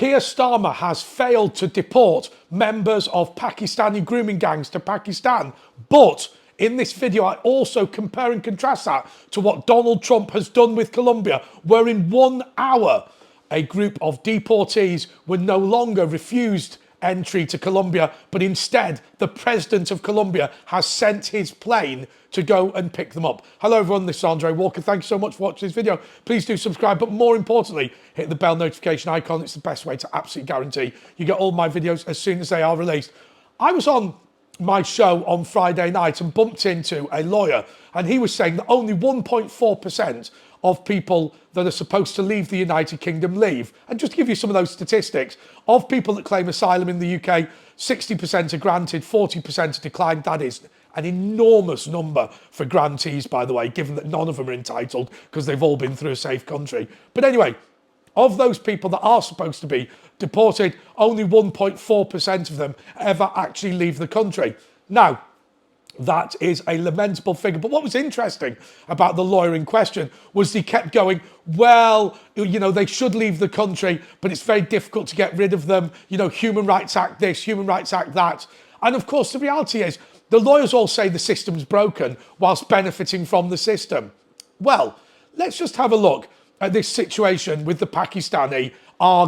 Kier Starmer has failed to deport members of Pakistani grooming gangs to Pakistan. But in this video, I also compare and contrast that to what Donald Trump has done with Colombia, where in 1 hour, a group of deportees were no longer refused entry to Colombia, but instead the president of Colombia has sent his plane to go and pick them up. Hello everyone, this is Andre Walker. Thank you so much for watching this video. Please do subscribe, but more importantly, hit the bell notification icon. It's the best way to absolutely guarantee you get all my videos as soon as they are released. I was on my show on Friday night and bumped into a lawyer, and he was saying that only 1.4% of people that are supposed to leave the United Kingdom leave. And just to give you some of those statistics, of people that claim asylum in the UK, 60% are granted, 40% are declined. That is an enormous number for grantees, by the way, given that none of them are entitled because they've all been through a safe country. But anyway, of those people that are supposed to be deported, only 1.4% of them ever actually leave the country. Now, that is a lamentable figure. But what was interesting about the lawyer in question was he kept going, well, you know, they should leave the country, but it's very difficult to get rid of them. You know, Human Rights Act this, Human Rights Act that. And of course, the reality is the lawyers all say the system's broken whilst benefiting from the system. Well, let's just have a look at this situation with the Pakistani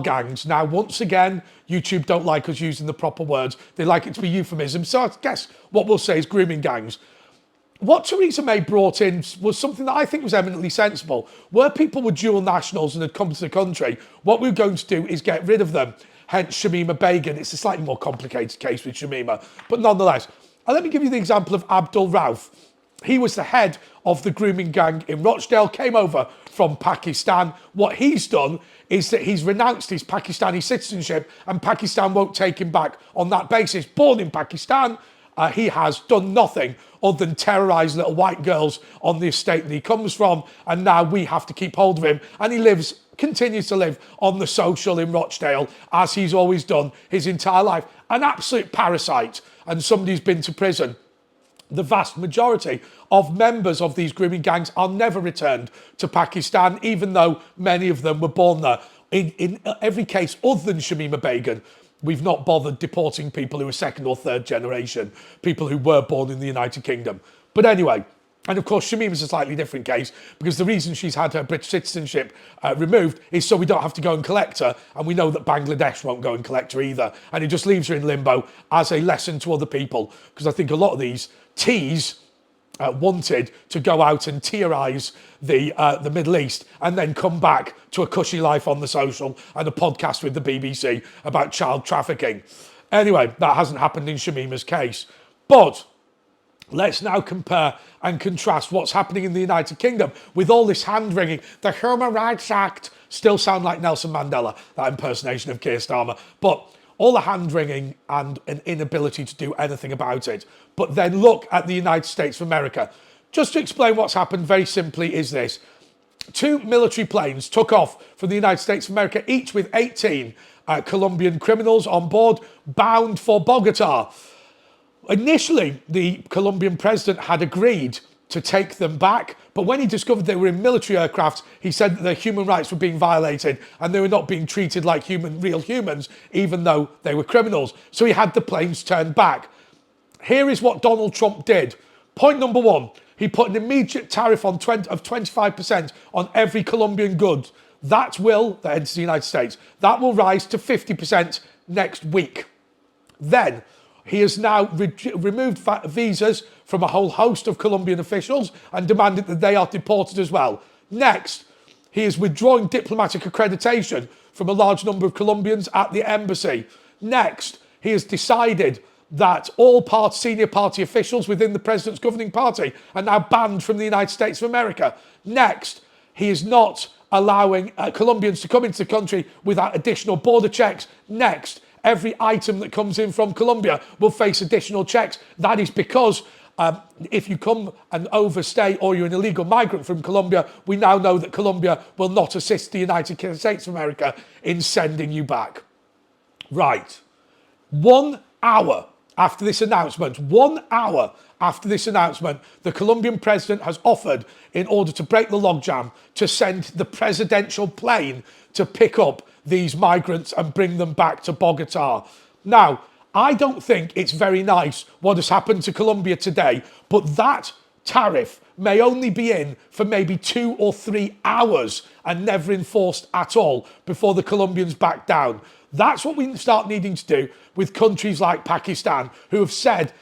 gangs. Now, once again, YouTube don't like us using the proper words. They like it to be euphemisms. So I guess what we'll say is grooming gangs. What Theresa May brought in was something that I think was eminently sensible. Where people were dual nationals and had come to the country, what we were going to do is get rid of them. Hence Shamima Begum. It's a slightly more complicated case with Shamima, but nonetheless. And let me give you the example of Abdul Rauf. He was the head of the grooming gang in Rochdale, came over from Pakistan. What he's done is that he's renounced his Pakistani citizenship and Pakistan won't take him back on that basis. Born in Pakistan, he has done nothing other than terrorise little white girls on the estate that he comes from, and now we have to keep hold of him. And he continues to live on the social in Rochdale, as he's always done his entire life. An absolute parasite, and somebody who's been to prison. The vast majority of members of these grooming gangs are never returned to Pakistan, even though many of them were born there. In every case other than Shamima Begum, we've not bothered deporting people who are second or third generation, people who were born in the United Kingdom. But anyway, and of course, Shamima's a slightly different case because the reason she's had her British citizenship removed is so we don't have to go and collect her. And we know that Bangladesh won't go and collect her either. And it just leaves her in limbo as a lesson to other people. Because I think a lot of these T's wanted to go out and terrorise the Middle East and then come back to a cushy life on the social and a podcast with the BBC about child trafficking. Anyway, that hasn't happened in Shamima's case. But let's now compare and contrast what's happening in the United Kingdom with all this hand-wringing. The Human Rights Act still sound like Nelson Mandela, that impersonation of Kier Starmer. But all the hand-wringing and an inability to do anything about it. But then look at the United States of America. Just to explain what's happened very simply is this. 2 military planes took off from the United States of America, each with 18 Colombian criminals on board, bound for Bogota. Initially, the Colombian president had agreed to take them back, but when he discovered they were in military aircraft, he said that their human rights were being violated and they were not being treated like real humans, even though they were criminals. So he had the planes turned back. Here is what Donald Trump did. Point number 1, he put an immediate tariff of 25% on every Colombian good. That enters the United States, that will rise to 50% next week. Then, he has now removed visas from a whole host of Colombian officials and demanded that they are deported as well. Next, he is withdrawing diplomatic accreditation from a large number of Colombians at the embassy. Next, he has decided that all senior party officials within the president's governing party are now banned from the United States of America. Next, he is not allowing Colombians to come into the country without additional border checks. Next, every item that comes in from Colombia will face additional checks. That is because if you come and overstay or you're an illegal migrant from Colombia, we now know that Colombia will not assist the United States of America in sending you back. Right. 1 hour after this announcement, 1 hour after this announcement, the Colombian president has offered, in order to break the logjam, to send the presidential plane to pick up these migrants and bring them back to Bogota. Now, I don't think it's very nice what has happened to Colombia today, but that tariff may only be in for maybe 2 or 3 hours and never enforced at all before the Colombians back down. That's what we start needing to do with countries like Pakistan, who have said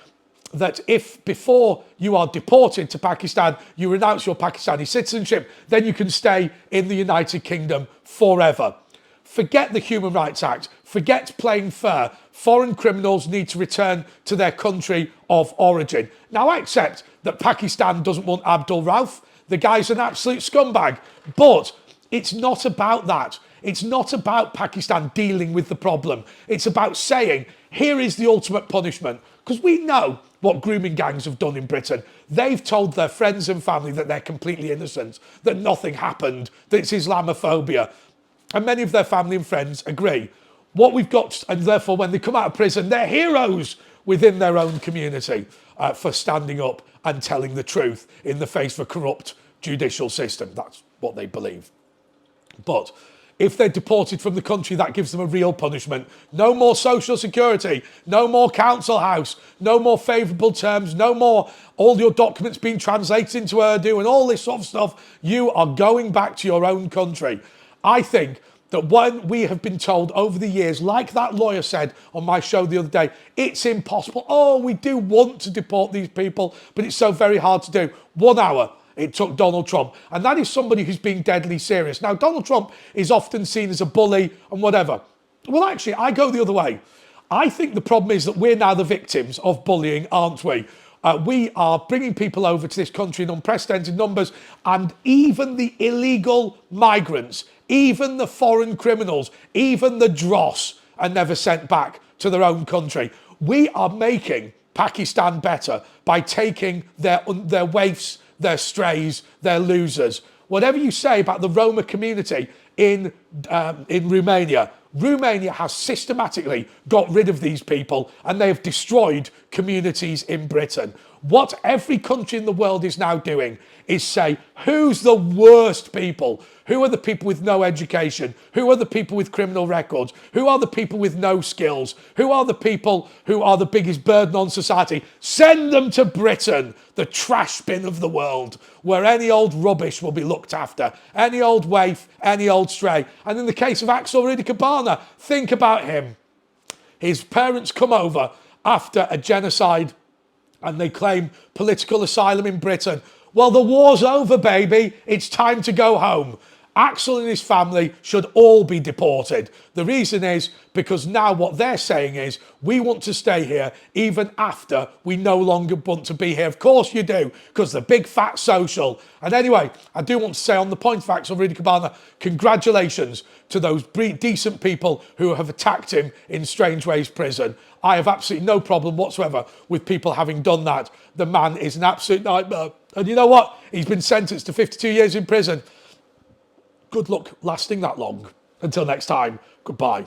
that if before you are deported to Pakistan, you renounce your Pakistani citizenship, then you can stay in the United Kingdom forever. Forget the Human Rights Act. Forget playing fair. Foreign criminals need to return to their country of origin. Now, I accept that Pakistan doesn't want Abdul Rauf. The guy's an absolute scumbag. But it's not about that. It's not about Pakistan dealing with the problem. It's about saying, here is the ultimate punishment. Because we know what grooming gangs have done in Britain. They've told their friends and family that they're completely innocent, that nothing happened, that it's Islamophobia. And many of their family and friends agree. What we've got, and therefore when they come out of prison, they're heroes within their own community for standing up and telling the truth in the face of a corrupt judicial system. That's what they believe. But if they're deported from the country, that gives them a real punishment. No more social security, no more council house, no more favourable terms, no more all your documents being translated into Urdu and all this sort of stuff. You are going back to your own country. I think that when we have been told over the years, like that lawyer said on my show the other day, it's impossible. Oh, we do want to deport these people, but it's so very hard to do. 1 hour it took Donald Trump. And that is somebody who's being deadly serious. Now, Donald Trump is often seen as a bully and whatever. Well, actually, I go the other way. I think the problem is that we're now the victims of bullying, aren't we? We are bringing people over to this country in unprecedented numbers, and even the illegal migrants, even the foreign criminals, even the dross are never sent back to their own country. We are making Pakistan better by taking their waifs, their strays, their losers. Whatever you say about the Roma community in Romania, Romania has systematically got rid of these people and they have destroyed communities in Britain. What every country in the world is now doing is say, who's the worst people? Who are the people with no education? Who are the people with criminal records? Who are the people with no skills? Who are the people who are the biggest burden on society? Send them to Britain, the trash bin of the world, where any old rubbish will be looked after. Any old waif, any old stray. And in the case of Axel Rudikabana, think about him. His parents come over after a genocide and they claim political asylum in Britain. Well, the war's over, baby. It's time to go home. Axel and his family should all be deported. The reason is because now what they're saying is we want to stay here even after we no longer want to be here. Of course you do, because the big fat social. And anyway, I do want to say on the point of Axel Rudikabana, congratulations to those decent people who have attacked him in Strange Ways prison. I have absolutely no problem whatsoever with people having done that. The man is an absolute nightmare. And you know what? He's been sentenced to 52 years in prison. Good luck lasting that long. Until next time, goodbye.